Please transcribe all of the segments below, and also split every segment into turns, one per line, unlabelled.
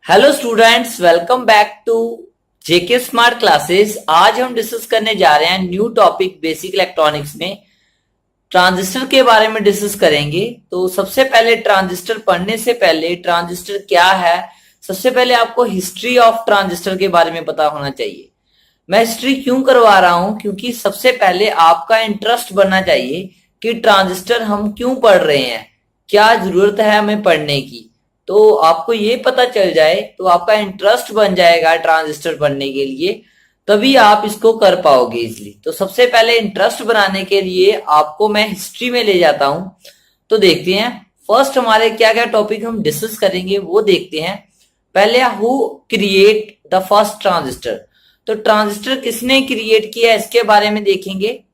Hello students, welcome back to JK smart classes. आज हम discuss करने जा रहे हैं न्यू टॉपिक बेसिक इलेक्ट्रॉनिक्स में ट्रांजिस्टर के बारे में डिस्कस करेंगे। तो सबसे पहले ट्रांजिस्टर पढ़ने से पहले ट्रांजिस्टर क्या है, सबसे पहले आपको हिस्ट्री ऑफ ट्रांजिस्टर के बारे में पता होना चाहिए। मैं हिस्ट्री क्यों करवा रहा हूं, क्योंकि सबसे पहले आपका इंटरेस्ट बनना चाहिए कि ट्रांजिस्टर हम क्यों पढ़ रहे हैं, क्या जरूरत है हमें पढ़ने की। तो आपको ये पता चल जाए तो आपका इंटरेस्ट बन जाएगा ट्रांजिस्टर पढ़ने के लिए, तभी आप इसको कर पाओगे इजिली। तो सबसे पहले इंटरेस्ट बनाने के लिए आपको मैं हिस्ट्री में ले जाता हूं। तो देखते हैं फर्स्ट हमारे क्या क्या टॉपिक हम डिस्कस करेंगे वो देखते हैं। पहले who create the first transistor, तो ट्रांजिस्टर किसने क्रिएट किया इसके बारे में देखेंगे।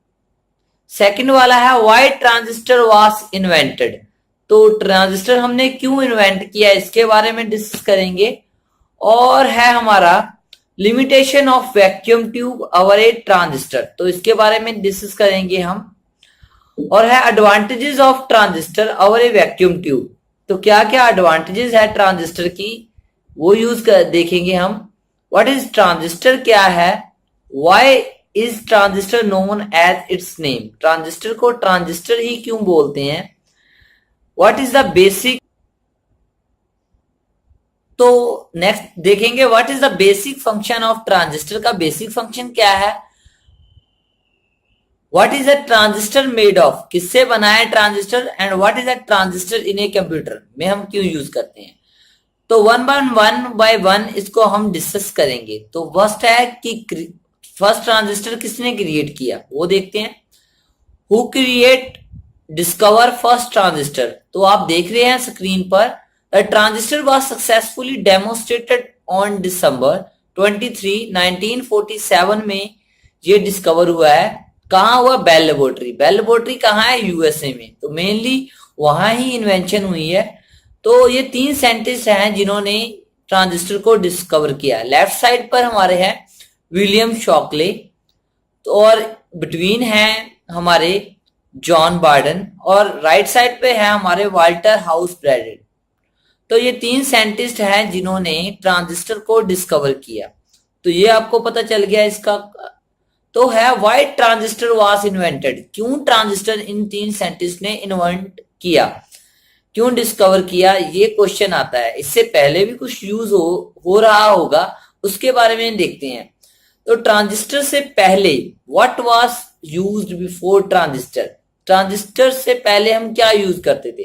सेकंड वाला है व्हाई ट्रांजिस्टर वाज इन्वेंटेड, तो ट्रांजिस्टर हमने क्यों इन्वेंट किया इसके बारे में डिस्कस करेंगे। और है हमारा limitation of vacuum tube our A transistor, तो इसके बारे में डिस्कस करेंगे हम। और है advantages of transistor our A vacuum tube, तो क्या क्या एडवांटेजेस है ट्रांजिस्टर की वो यूज कर देखेंगे हम। व्हाट इज ट्रांजिस्टर क्या है, why is transistor known as its name, transistor को ट्रांजिस्टर ही क्यों बोलते हैं। व्हाट इज द बेसिक, तो नेक्स्ट देखेंगे what is the basic function of transistor, का बेसिक फंक्शन क्या है। What is a transistor made of, किससे बना है transistor, and what is a transistor in a computer में हम क्यों यूज करते हैं। तो वन बाय वन इसको हम डिस्कस करेंगे। तो फर्स्ट है कि फर्स्ट ट्रांजिस्टर किसने क्रिएट किया वो देखते हैं। Who create discover first transistor, तो आप देख रहे हैं स्क्रीन पर the transistor was successfully demonstrated on December 23, 1947 में ये डिस्कवर हुआ है। कहाँ हुआ, बेल लेबोरेटरी। बेल लेबोरेटरी कहाँ है, यूएसए में, तो मेनली वहां ही इन्वेंशन हुई है। तो ये तीन साइंटिस्ट हैं जिन्होंने ट्रांजिस्टर को डिस्कवर किया। लेफ्ट साइड पर हमारे हैं विलियम शॉकले, तो और बिटवीन है हमारे जॉन बार्डन, और राइट साइड पे है हमारे वाल्टर हाउस ब्रैडेन। तो ये तीन साइंटिस्ट हैं जिन्होंने ट्रांजिस्टर को डिस्कवर किया। तो ये आपको पता चल गया इसका। तो है व्हाई ट्रांजिस्टर वाज इन्वेंटेड, क्यों ट्रांजिस्टर इन तीन साइंटिस्ट ने इन्वेंट किया, क्यों डिस्कवर किया, ये क्वेश्चन आता है। इससे पहले भी कुछ यूज हो रहा होगा, उसके बारे में देखते हैं। तो ट्रांजिस्टर से पहले what was used before transistor, transistor से पहले हम क्या यूज करते थे।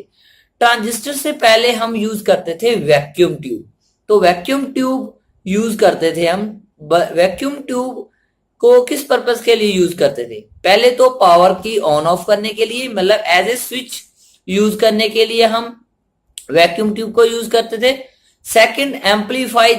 ट्रांजिस्टर से पहले हम यूज करते थे वैक्यूम ट्यूब। तो वैक्यूम ट्यूब यूज करते थे हम। वैक्यूम ट्यूब को किस पर्पस के लिए यूज करते थे, पहले तो पावर की ऑन ऑफ करने के लिए, मतलब एज ए स्विच यूज करने के लिए हम वैक्यूम ट्यूब को यूज करते थे। Second, amplify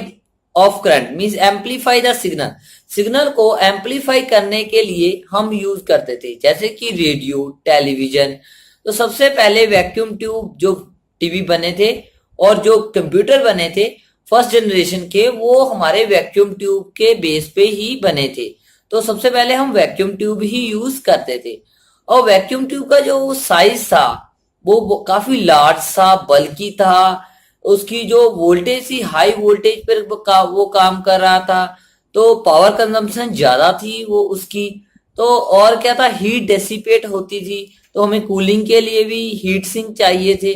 of current, means amplify the signal, signal को एम्पलीफाई करने के लिए हम यूज करते थे, जैसे कि रेडियो, टेलीविजन। तो सबसे पहले वैक्यूम ट्यूब जो टीवी बने थे और जो कंप्यूटर बने थे फर्स्ट जनरेशन के, वो हमारे वैक्यूम ट्यूब के बेस पे ही बने थे। तो सबसे पहले हम वैक्यूम ट्यूब ही यूज करते थे। और वैक्यूम ट्यूब का जो साइज था वो काफी लार्ज सा, बल्कि था। उसकी जो वोल्टेज थी हाई वोल्टेज पर वो काम कर रहा था, तो पावर कंजम्पशन ज्यादा थी वो उसकी। तो और क्या था, हीट डेसिपेट होती थी, तो हमें कूलिंग के लिए भी हीट सिंक चाहिए थे।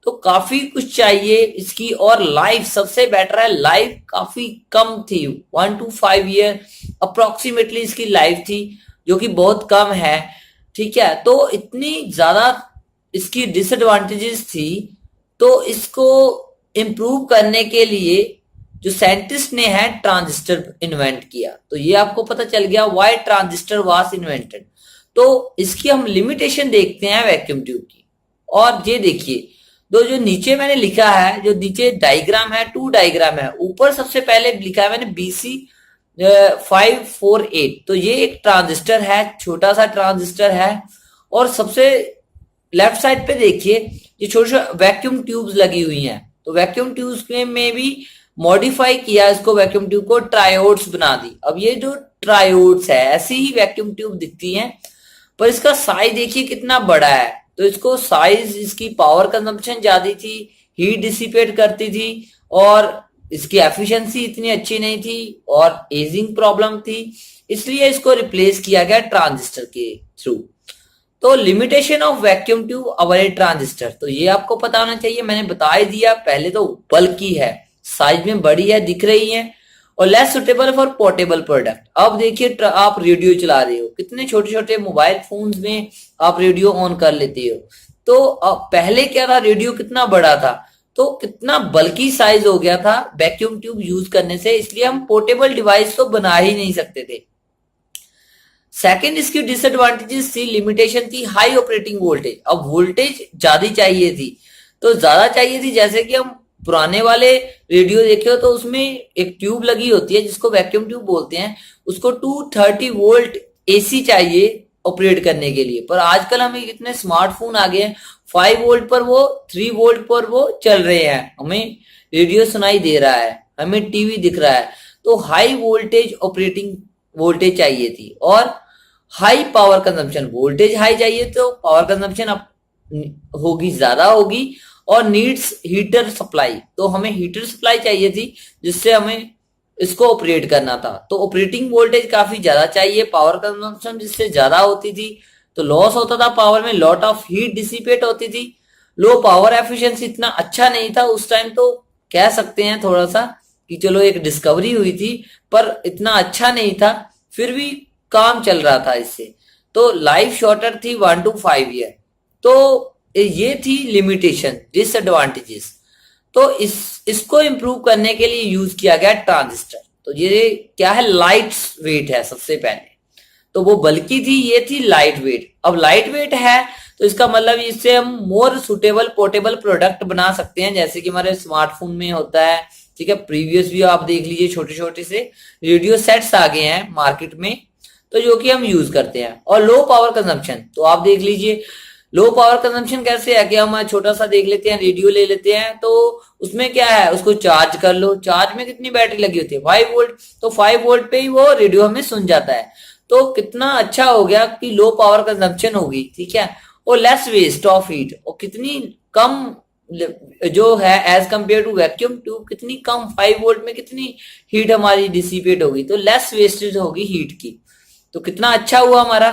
तो काफी कुछ चाहिए इसकी। और लाइफ सबसे बेटर है, लाइफ काफी कम थी, 1 to 5 ईयर अप्रोक्सीमेटली इसकी लाइफ थी, जो कि बहुत कम है। ठीक है, तो इतनी ज्यादा इसकी डिसएडवांटेजेस थी। तो इसको इम्प्रूव करने के लिए जो साइंटिस्ट ने है ट्रांजिस्टर इन्वेंट किया। तो ये आपको पता चल गया व्हाई ट्रांजिस्टर वाज इन्वेंटेड। तो इसकी हम लिमिटेशन देखते हैं वैक्यूम ट्यूब की। और ये देखिए जो नीचे मैंने लिखा है, जो नीचे डायग्राम है, 2 डायग्राम है। ऊपर सबसे पहले लिखा है मैंने BC548, तो ये एक ट्रांजिस्टर है, छोटा सा ट्रांजिस्टर है। और सबसे लेफ्ट साइड पे देखिए ये छोटे छोटे वैक्यूम ट्यूब्स लगी हुई हैं। तो वैक्यूम ट्यूब्स में भी मॉडिफाई किया इसको, वैक्यूम ट्यूब को ट्रायोड्स बना दी। अब ये जो ट्रायोड्स है ऐसी ही वैक्यूम ट्यूब दिखती हैं, पर इसका साइज देखिए कितना बड़ा है। तो इसको साइज, इसकी पावर कंजम्पशन ज्यादा थी, हीट डिसिपेट करती थी, और इसकी एफिशिएंसी इतनी अच्छी नहीं थी और एजिंग प्रॉब्लम थी, इसलिए इसको रिप्लेस किया गया ट्रांजिस्टर के थ्रू। तो limitation of vacuum tube avoid transistor, तो ये आपको पता होना चाहिए, मैंने बता ही दिया। पहले तो बल्कि है, साइज में बड़ी है, दिख रही है, और less suitable for portable product. अब देखिए आप रेडियो चला रहे हो, कितने छोटे छोटे मोबाइल फोन्स में आप रेडियो ऑन कर लेते हो। तो पहले क्या था, रेडियो कितना बड़ा था, तो कितना बल्कि साइज हो गया था वैक्यूम ट्यूब यूज करने से, इसलिए हम पोर्टेबल डिवाइस तो बना ही नहीं सकते थे। सेकेंड इसकी डिसएडवांटेजेस थी, लिमिटेशन थी हाई ऑपरेटिंग वोल्टेज। अब वोल्टेज ज्यादा चाहिए थी, तो ज्यादा चाहिए थी, जैसे कि हम पुराने वाले रेडियो देखे हो तो उसमें एक ट्यूब लगी होती है जिसको वैक्यूम ट्यूब बोलते हैं, उसको 230 वोल्ट एसी चाहिए ऑपरेट करने के लिए। पर आजकल हमें कितने स्मार्टफोन आ गए हैं, 5 वोल्ट पर वो 3 वोल्ट पर वो चल रहे हैं, हमें रेडियो सुनाई दे रहा है, हमें टीवी दिख रहा है। तो हाई वोल्टेज ऑपरेटिंग वोल्टेज चाहिए थी, और high power consumption, voltage high चाहिए तो पावर कंजम्पशन होगी, ज्यादा होगी, और नीड्स हीटर सप्लाई, तो हमें हीटर सप्लाई चाहिए थी जिससे हमें इसको ऑपरेट करना था। तो ऑपरेटिंग वोल्टेज काफी ज्यादा चाहिए, पावर कंजम्पशन जिससे ज्यादा होती थी, तो लॉस होता था पावर में, लॉट ऑफ हीट डिसिपेट होती थी, लो पावर एफिशिएंसी इतना अच्छा नहीं था उस टाइम। तो कह सकते हैं थोड़ा सा कि चलो एक डिस्कवरी हुई थी, पर इतना अच्छा नहीं था, फिर भी काम चल रहा था इससे। तो लाइफ शॉर्टर थी 1 to 5 ईयर। तो ये थी लिमिटेशन, डिसएडवांटेजेस। तो इसको इंप्रूव करने के लिए यूज किया गया ट्रांजिस्टर। तो ये क्या है, लाइट वेट है सबसे पहले, तो वो बल्कि थी, ये थी लाइट वेट। अब लाइट वेट है तो इसका मतलब इससे हम मोर सुटेबल पोर्टेबल प्रोडक्ट बना सकते हैं, जैसे कि हमारे स्मार्टफोन में होता है, ठीक है। प्रीवियस भी आप देख लीजिए, छोटे छोटे से रेडियो सेट्स आ गए हैं मार्केट में, तो जो कि हम यूज करते हैं। और लो पावर कंजम्पशन, तो आप देख लीजिए लो पावर कंजम्पशन कैसे है कि हम छोटा सा देख लेते हैं, रेडियो ले लेते हैं, तो उसमें क्या है, उसको चार्ज कर लो, चार्ज में कितनी बैटरी लगी होती है, 5 वोल्ट, तो 5 वोल्ट पे ही वो रेडियो हमें सुन जाता है। तो कितना अच्छा हो गया कि लो पावर कंजम्पशन होगी, ठीक है, और लेस वेस्ट ऑफ हीट, और कितनी कम जो है as compare to vacuum tube, कितनी कम 5 वोल्ट में कितनी हीट हमारी डिसिपेट होगी, तो लेस वेस्टेज होगी हीट की। तो कितना अच्छा हुआ हमारा,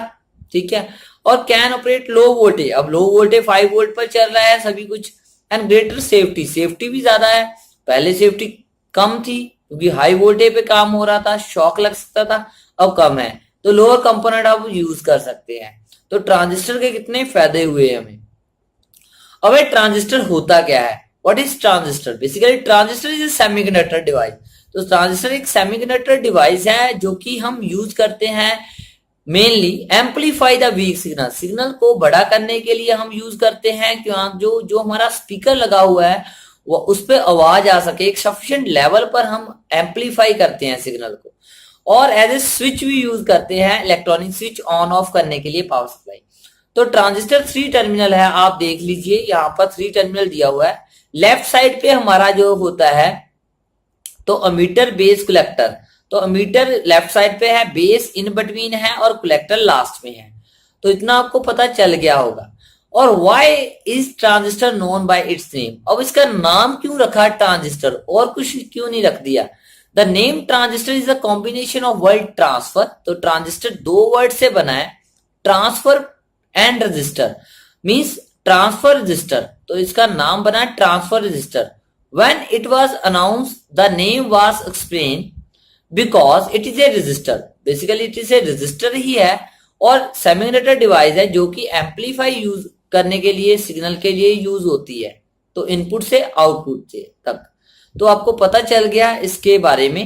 ठीक है। और कैन ऑपरेट लो वोल्टेज, अब लो वोल्टेज 5 वोल्ट पर चल रहा है सभी कुछ, एंड ग्रेटर सेफ्टी, सेफ्टी भी ज्यादा है, पहले सेफ्टी कम थी क्योंकि हाई वोल्टेज पे काम हो रहा था, शॉक लग सकता था, अब कम है, तो लोअर कंपोनेंट आप यूज कर सकते हैं। तो ट्रांजिस्टर के कितने फायदे हुए हमें। अब ट्रांजिस्टर होता क्या है, what is transistor, basically transistor is a semiconductor device. तो ट्रांजिस्टर एक सेमीकंडक्टर डिवाइस है जो कि हम यूज करते हैं mainly amplify the weak signal, signal को बड़ा करने के लिए हम यूज करते हैं, क्यों, जो जो हमारा स्पीकर लगा हुआ है वो उस पर आवाज आ सके, एक सफिशिएंट लेवल पर हम एम्पलीफाई करते हैं सिग्नल को। और एज ए स्विच भी यूज करते हैं, इलेक्ट्रॉनिक स्विच ऑन ऑफ करने के लिए पावर सप्लाई। तो ट्रांजिस्टर 3 टर्मिनल है, आप देख लीजिए यहाँ पर 3 टर्मिनल दिया हुआ है। लेफ्ट साइड पे हमारा जो होता है तो अमीटर बेस कलेक्टर, तो अमीटर लेफ्ट साइड पे है, बेस इन बिटवीन है, और कलेक्टर लास्ट में है। तो इतना आपको पता चल गया होगा। और why is transistor known by it's name, अब इसका नाम क्यों रखा ट्रांजिस्टर, और कुछ क्यों नहीं रख दिया। The name transistor is a combination of word transfer, तो ट्रांजिस्टर 2 वर्ड से बना है, transfer and register, means transfer register, तो इसका नाम बना transfer register. When it was announced, the name was explained because it is a resistor. Basically, it is a resistor ही है, और सेमीकंडक्टर डिवाइस है जो कि एम्पलीफाई यूज करने के लिए, सिग्नल के लिए यूज होती है, तो इनपुट से आउटपुट से तक। तो आपको पता चल गया इसके बारे में।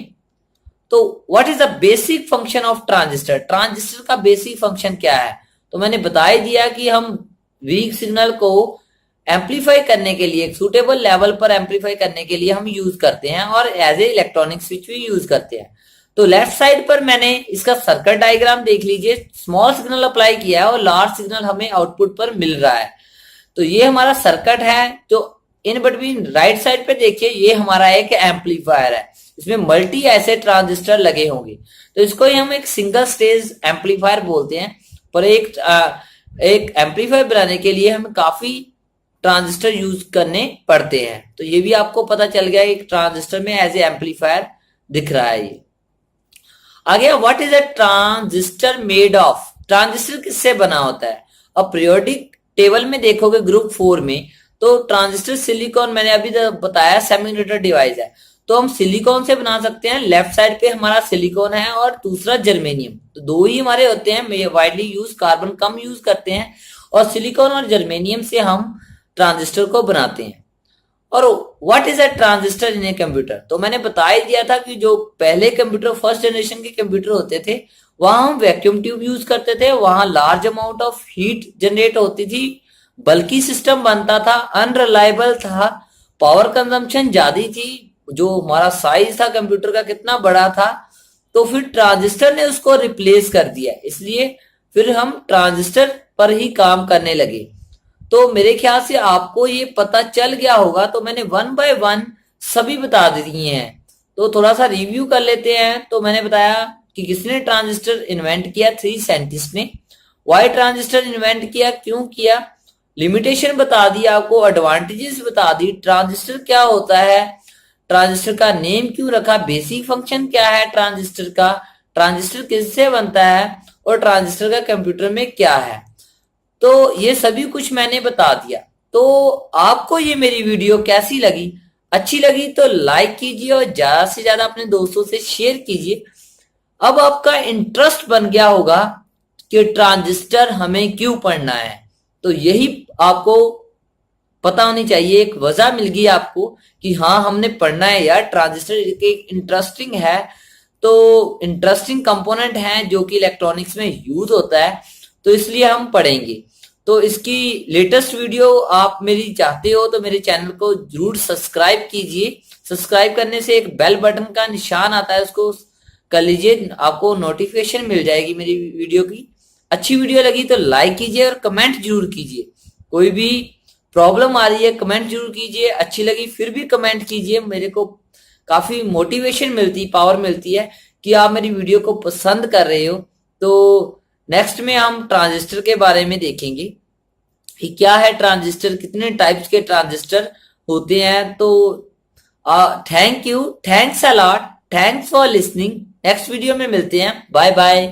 तो what is the basic function of transistor, transistor का बेसिक फंक्शन क्या है, तो मैंने बता ही दिया कि हम वीक सिग्नल को एम्पलीफाई करने के लिए, एक सुटेबल लेवल पर एम्पलीफाई करने के लिए हम यूज करते हैं, और एज ए इलेक्ट्रॉनिक स्विच भी यूज करते हैं। तो लेफ्ट साइड पर मैंने इसका सर्किट डायग्राम देख लीजिए, स्मॉल सिग्नल अप्लाई किया है और लार्ज सिग्नल हमें आउटपुट पर मिल रहा है। तो ये हमारा सर्किट है, जो इन बिटवीन राइट साइड पे देखिए ये हमारा एक एम्पलीफायर है, इसमें मल्टी ऐसे ट्रांजिस्टर लगे होंगे, तो इसको ही हम एक सिंगल स्टेज एम्पलीफायर बोलते हैं। पर एक एम्पलीफायर बनाने के लिए हमें काफी ट्रांजिस्टर यूज करने पड़ते हैं। तो ये भी आपको पता चल गया एक ट्रांजिस्टर में एज ए एम्पलीफायर दिख रहा है ये। आगे what is a transistor made of, transistor किससे बना होता है। अब पीरियोडिक टेबल में देखोगे ग्रुप 4 में, तो ट्रांजिस्टर सिलिकॉन मैंने अभी बताया सेमीकंडक्टर डिवाइस है, तो हम सिलिकॉन से बना सकते हैं। लेफ्ट साइड पे हमारा सिलिकॉन है और दूसरा जर्मेनियम, तो दो ही हमारे होते हैं वाइडली यूज, कार्बन कम यूज करते हैं, और सिलिकॉन और जर्मेनियम से हम ट्रांजिस्टर को बनाते हैं। और what is a transistor in a computer, तो मैंने बता ही दिया था कि जो पहले कंप्यूटर फर्स्ट जनरेशन के कंप्यूटर होते थे वहां हम वैक्यूम ट्यूब यूज करते थे, वहां large amount of heat generate होती थी, बल्कि सिस्टम बनता था, अनरिलायबल था, पावर कंजम्पशन ज्यादा थी, जो हमारा साइज था कंप्यूटर का कितना बड़ा था, तो फिर ट्रांजिस्टर ने उसको रिप्लेस कर दिया, इसलिए फिर हम ट्रांजिस्टर पर ही काम करने लगे। तो मेरे ख्याल से आपको ये पता चल गया होगा, तो मैंने 1 बाय 1 सभी बता दिए हैं। तो थोड़ा सा रिव्यू कर लेते हैं। तो मैंने बताया कि किसने ट्रांजिस्टर इन्वेंट किया, 3 साइंटिस्ट ने। वाई ट्रांजिस्टर इन्वेंट किया, क्यों किया, लिमिटेशन बता दी आपको, एडवांटेजेस बता दी, ट्रांजिस्टर क्या होता है, ट्रांजिस्टर का नेम क्यों रखा, बेसिक फंक्शन क्या है ट्रांजिस्टर का, ट्रांजिस्टर किससे बनता है, और ट्रांजिस्टर का कंप्यूटर में क्या है। तो ये सभी कुछ मैंने बता दिया। तो आपको ये मेरी वीडियो कैसी लगी, अच्छी लगी तो लाइक कीजिए और ज्यादा से ज्यादा अपने दोस्तों से शेयर कीजिए। अब आपका इंटरेस्ट बन गया होगा कि ट्रांजिस्टर हमें क्यों पढ़ना है, तो यही आपको पता होनी चाहिए, एक वजह मिल गई आपको कि हाँ हमने पढ़ना है यार, ट्रांजिस्टर एक इंटरेस्टिंग है, तो इंटरेस्टिंग कंपोनेंट है जो कि इलेक्ट्रॉनिक्स में यूज होता है, तो इसलिए हम पढ़ेंगे। तो इसकी लेटेस्ट वीडियो आप मेरी चाहते हो तो मेरे चैनल को जरूर सब्सक्राइब कीजिए। सब्सक्राइब करने से एक बेल बटन का निशान आता है, उसको कर लीजिए, आपको नोटिफिकेशन मिल जाएगी मेरी वीडियो की। अच्छी वीडियो लगी तो लाइक कीजिए और कमेंट जरूर कीजिए। कोई भी प्रॉब्लम आ रही है कमेंट जरूर कीजिए, अच्छी लगी फिर भी कमेंट कीजिए, मेरे को काफी मोटिवेशन मिलती, पावर मिलती है कि आप मेरी वीडियो को पसंद कर रहे हो। तो नेक्स्ट में हम ट्रांजिस्टर के बारे में देखेंगे कि क्या है ट्रांजिस्टर, कितने टाइप्स के ट्रांजिस्टर होते हैं। तो thank you, thanks a lot, thanks for listening. Next video में मिलते हैं, बाय बाय।